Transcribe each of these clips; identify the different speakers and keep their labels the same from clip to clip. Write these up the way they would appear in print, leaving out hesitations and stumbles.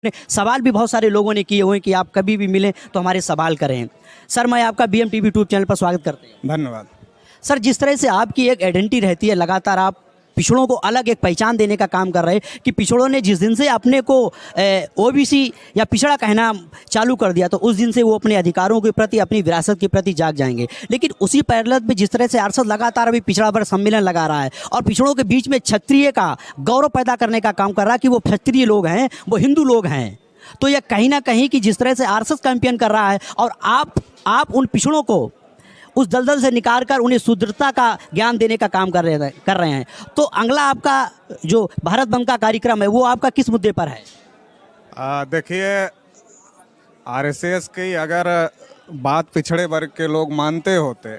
Speaker 1: सवाल भी बहुत सारे लोगों ने किए हुए हैं कि आप कभी भी मिलें तो हमारे सवाल करें। सर, मैं आपका BM टीवी यूट्यूब चैनल पर स्वागत करते हैं।
Speaker 2: धन्यवाद।
Speaker 1: सर, जिस तरह से आपकी एक आइडेंटिटी रहती है, लगातार आप पिछड़ों को अलग एक पहचान देने का काम कर रहे हैं कि पिछड़ों ने जिस दिन से अपने को OBC या पिछड़ा कहना चालू कर दिया तो उस दिन से वो अपने अधिकारों के प्रति, अपनी विरासत के प्रति जाग जाएंगे। लेकिन उसी पैरेलल में जिस तरह से आरएसएस लगातार अभी पिछड़ा वर्ग सम्मेलन लगा रहा है और पिछड़ों के बीच में क्षत्रिय का गौरव पैदा करने का काम कर रहा है कि वो क्षत्रिय लोग हैं, वो हिंदू लोग हैं, तो यह कहीं ना कहीं कि जिस तरह से आरएसएस कैंपेन कर रहा है और आप उन पिछड़ों को उस दलदल से निकाल कर उन्हें शुद्धता का ज्ञान देने का काम कर रहे हैं, तो अगला आपका जो भारत बंद का कार्यक्रम है वो आपका किस मुद्दे पर है?
Speaker 2: देखिए, आरएसएस की अगर बात पिछड़े वर्ग के लोग मानते होते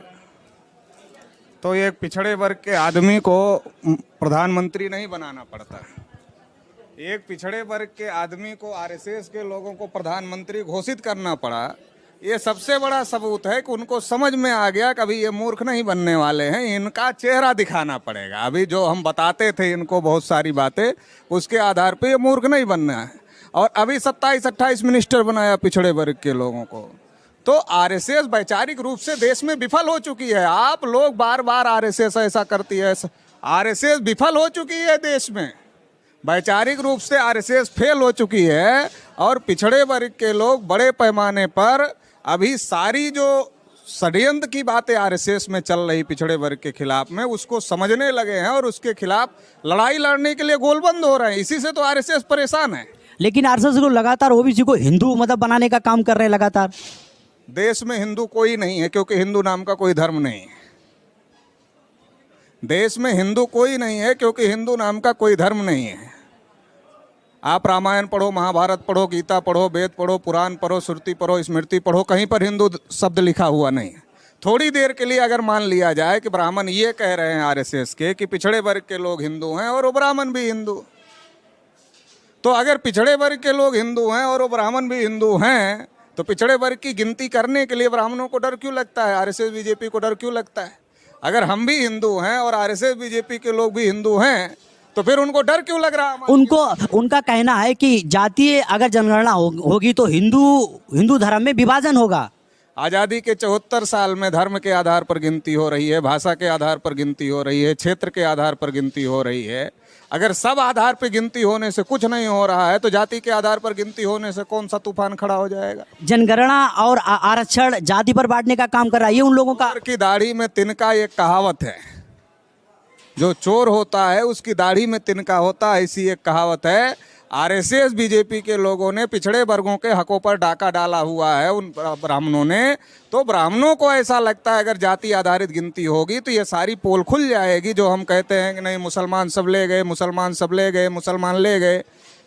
Speaker 2: तो एक पिछड़े वर्ग के आदमी को प्रधानमंत्री नहीं बनाना पड़ता। एक पिछड़े वर्ग के आदमी को आरएसएस के लोगों को प्रधानमंत्री घोषित करना पड़ा। ये सबसे बड़ा सबूत है कि उनको समझ में आ गया कि अभी ये मूर्ख नहीं बनने वाले हैं, इनका चेहरा दिखाना पड़ेगा। अभी जो हम बताते थे इनको बहुत सारी बातें, उसके आधार पे ये मूर्ख नहीं बनना है। और अभी 27-28 मिनिस्टर बनाया पिछड़े वर्ग के लोगों को। तो आरएसएस वैचारिक रूप से देश में विफल हो चुकी है। आप लोग बार बार आरएसएस ऐसा करती है, आरएसएस विफल हो चुकी है देश में। वैचारिक रूप से आरएसएस फेल हो चुकी है और पिछड़े वर्ग के लोग बड़े पैमाने पर अभी सारी जो षड्यंत्र की बातें आरएसएस में चल रही पिछड़े वर्ग के खिलाफ में, उसको समझने लगे हैं और उसके खिलाफ लड़ाई लड़ने के लिए गोलबंद हो रहे हैं। इसी से तो आरएसएस परेशान है।
Speaker 1: लेकिन आरएसएस को लगातार OBC को हिंदू मतलब बनाने का काम कर रहे हैं लगातार।
Speaker 2: देश में हिंदू कोई नहीं है, क्योंकि हिंदू नाम का कोई धर्म नहीं है। देश में हिंदू कोई नहीं है क्योंकि हिंदू नाम का कोई धर्म नहीं है। आप रामायण पढ़ो, महाभारत पढ़ो, गीता पढ़ो, वेद पढ़ो, पुराण पढ़ो, श्रुति पढ़ो, स्मृति पढ़ो, कहीं पर हिंदू शब्द लिखा हुआ नहीं है। थोड़ी देर के लिए अगर मान लिया जाए कि ब्राह्मण ये कह रहे हैं आरएसएस के कि पिछड़े वर्ग के लोग हिंदू हैं और वो ब्राह्मण भी हिंदू, तो अगर पिछड़े वर्ग के लोग हिंदू हैं और वो ब्राह्मण भी हिंदू हैं तो पिछड़े वर्ग की गिनती करने के लिए ब्राह्मणों को डर क्यों लगता है? आरएसएस बीजेपी को डर क्यों लगता है? अगर हम भी हिंदू हैं और आरएसएस बीजेपी के लोग भी हिंदू हैं तो फिर उनको डर क्यों लग रहा है?
Speaker 1: उनका कहना है कि जातीय अगर जनगणना होगी तो हिंदू धर्म में विभाजन होगा।
Speaker 2: आज़ादी के 74 साल में धर्म के आधार पर गिनती हो रही है, भाषा के आधार पर गिनती हो रही है, क्षेत्र के आधार पर गिनती हो रही है। अगर सब आधार पर गिनती होने से कुछ नहीं हो रहा है तो जाति के आधार पर गिनती होने से कौन सा तूफान खड़ा हो जाएगा?
Speaker 1: जनगणना और आरक्षण जाति पर बांटने का काम कर रहा है ये उन लोगों का।
Speaker 2: चोर की दाढ़ी में तिनका एक कहावत है, जो चोर होता है उसकी दाढ़ी में तिनका होता है, ऐसी एक कहावत है। आरएसएस बीजेपी के लोगों ने पिछड़े वर्गों के हकों पर डाका डाला हुआ है उन ब्राह्मणों ने। तो ब्राह्मणों को ऐसा लगता है अगर जाति आधारित गिनती होगी तो ये सारी पोल खुल जाएगी, जो हम कहते हैं कि नहीं मुसलमान सब ले गए, मुसलमान सब ले गए, मुसलमान ले गए।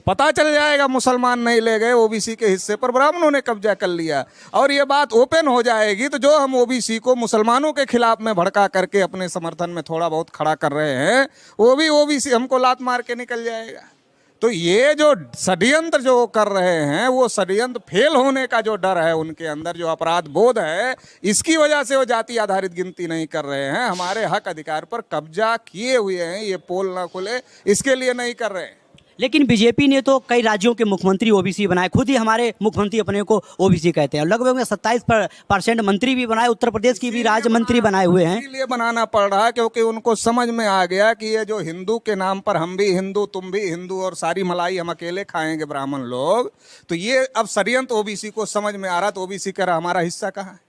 Speaker 2: पता चल जाएगा मुसलमान नहीं ले गए, OBC के हिस्से पर ब्राह्मणों ने कब्जा कर लिया। और ये बात ओपन हो जाएगी तो जो हम OBC को मुसलमानों के खिलाफ में भड़का करके अपने समर्थन में थोड़ा बहुत खड़ा कर रहे हैं, वो भी OBC हमको लात मार के निकल जाएगा। तो ये जो षड्यंत्र जो कर रहे हैं, वो षड्यंत्र फेल होने का जो डर है उनके अंदर, जो अपराध बोध है, इसकी वजह से वो जाति आधारित गिनती नहीं कर रहे हैं। हमारे हक अधिकार पर कब्जा किए हुए हैं, ये पोल ना खुले इसके लिए नहीं कर रहे हैं।
Speaker 1: लेकिन बीजेपी ने तो कई राज्यों के मुख्यमंत्री OBC बनाए, खुद ही हमारे मुख्यमंत्री अपने को OBC कहते हैं। लगभग 27% मंत्री भी बनाए, उत्तर प्रदेश की भी राज्य मंत्री बनाए हुए हैं।
Speaker 2: इसलिए बनाना पड़ रहा है क्योंकि उनको समझ में आ गया कि ये जो हिंदू के नाम पर हम भी हिंदू, तुम भी हिंदू और सारी मलाई हम अकेले खाएंगे ब्राह्मण लोग, तो ये अब षड्यंत्र OBC को समझ में आ रहा। तो OBC कह रहा हमारा हिस्सा कहाँ है?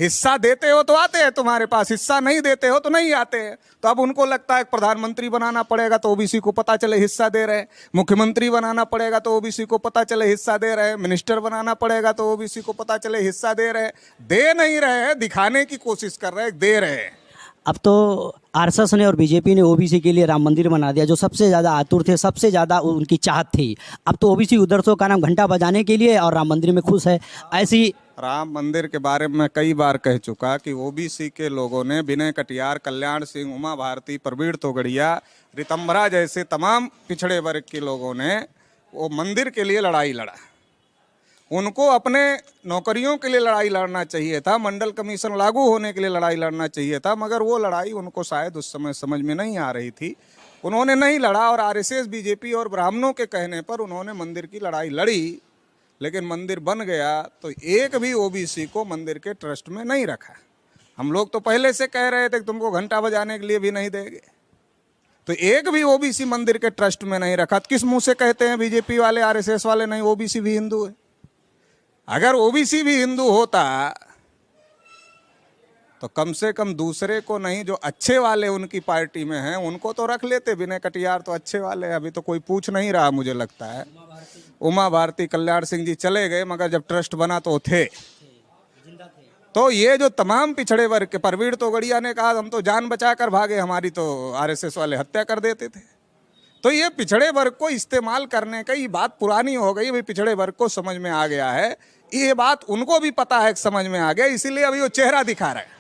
Speaker 2: हिस्सा देते हो तो आते हैं तुम्हारे पास, हिस्सा नहीं देते हो तो नहीं आते हैं। तो अब उनको लगता है प्रधानमंत्री बनाना पड़ेगा तो OBC को पता चले हिस्सा दे रहे हैं, मुख्यमंत्री बनाना पड़ेगा तो OBC को पता चले हिस्सा दे रहे हैं, मिनिस्टर बनाना पड़ेगा तो OBC को पता चले हिस्सा दे रहे हैं। दे नहीं रहे हैं, दिखाने की कोशिश कर रहे हैं, दे रहे हैं।
Speaker 1: अब तो आरएसएस ने और बीजेपी ने OBC के लिए राम मंदिर बना दिया, जो सबसे ज़्यादा आतुर थे, सबसे ज़्यादा उनकी चाहत थी। अब तो OBC उधर तो का नाम घंटा बजाने के लिए और राम मंदिर में खुश है। ऐसी
Speaker 2: राम मंदिर के बारे में कई बार कह चुका कि OBC के लोगों ने विनय कटियार, कल्याण सिंह, उमा भारती, प्रवीण तोगड़िया, रितंबरा जैसे तमाम पिछड़े वर्ग के लोगों ने वो मंदिर के लिए लड़ाई लड़ा। उनको अपने नौकरियों के लिए लड़ाई लड़ना चाहिए था, मंडल कमीशन लागू होने के लिए लड़ाई लड़ना चाहिए था, मगर वो लड़ाई उनको शायद उस समय समझ में नहीं आ रही थी। उन्होंने नहीं लड़ा और आरएसएस, बीजेपी और ब्राह्मणों के कहने पर उन्होंने मंदिर की लड़ाई लड़ी, लेकिन मंदिर बन गया तो एक भी ओबीसी को मंदिर के ट्रस्ट में नहीं रखा। हम लोग तो पहले से कह रहे थे कि तुमको घंटा बजाने के लिए भी नहीं देंगे, तो एक भी ओबीसी मंदिर के ट्रस्ट में नहीं रखा। किस मुंह से कहते हैं बीजेपी वाले, आरएसएस वाले नहीं ओबीसी भी हिंदू है? अगर ओबीसी भी हिंदू होता तो कम से कम दूसरे को नहीं, जो अच्छे वाले उनकी पार्टी में हैं उनको तो रख लेते। विनय कटियार तो अच्छे वाले हैं, अभी तो कोई पूछ नहीं रहा मुझे लगता है। उमा भारती, कल्याण सिंह जी चले गए, मगर जब ट्रस्ट बना तो थे। तो ये जो तमाम पिछड़े वर्ग के, प्रवीण तोगड़िया ने कहा हम तो जान बचा कर भागे, हमारी तो आरएसएस वाले हत्या कर देते थे। तो ये पिछड़े वर्ग को इस्तेमाल करने का, ये बात पुरानी हो गई, अभी पिछड़े वर्ग को समझ में आ गया है। ये बात उनको भी पता है, समझ में आ गया, इसीलिए अभी वो चेहरा दिखा रहे हैं।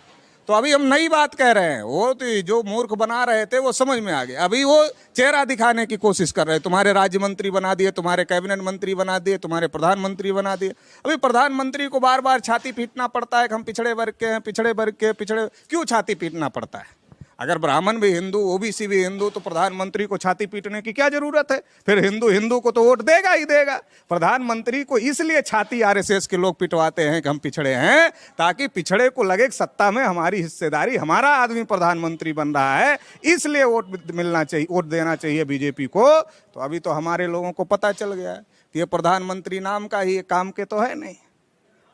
Speaker 2: तो अभी हम नई बात कह रहे हैं, वो तो जो मूर्ख बना रहे थे वो समझ में आ गया। अभी वो चेहरा दिखाने की कोशिश कर रहे हैं। तुम्हारे राज्य मंत्री बना दिए, तुम्हारे कैबिनेट मंत्री बना दिए, तुम्हारे प्रधानमंत्री बना दिए। अभी प्रधानमंत्री को बार बार छाती पीटना पड़ता है कि हम पिछड़े वर्ग के हैं, पिछड़े वर्ग के, पिछड़े क्यों छाती पीटना पड़ता है? अगर ब्राह्मण भी हिंदू, ओबीसी भी हिंदू, तो प्रधानमंत्री को छाती पीटने की क्या जरूरत है? फिर हिंदू हिंदू को तो वोट देगा ही देगा। प्रधानमंत्री को इसलिए छाती आरएसएस के लोग पिटवाते हैं कि हम पिछड़े हैं, ताकि पिछड़े को लगे कि सत्ता में हमारी हिस्सेदारी, हमारा आदमी प्रधानमंत्री बन रहा है, इसलिए वोट मिलना चाहिए, वोट देना चाहिए बीजेपी को। तो अभी तो हमारे लोगों को पता चल गया है कि ये प्रधानमंत्री नाम का ही, काम के तो है नहीं।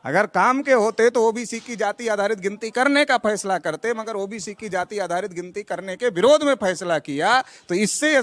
Speaker 2: अगर काम के होते तो ओबीसी की जाति आधारित गिनती करने का फैसला करते, मगर ओबीसी की जाति आधारित गिनती करने के विरोध में फैसला किया। तो इससे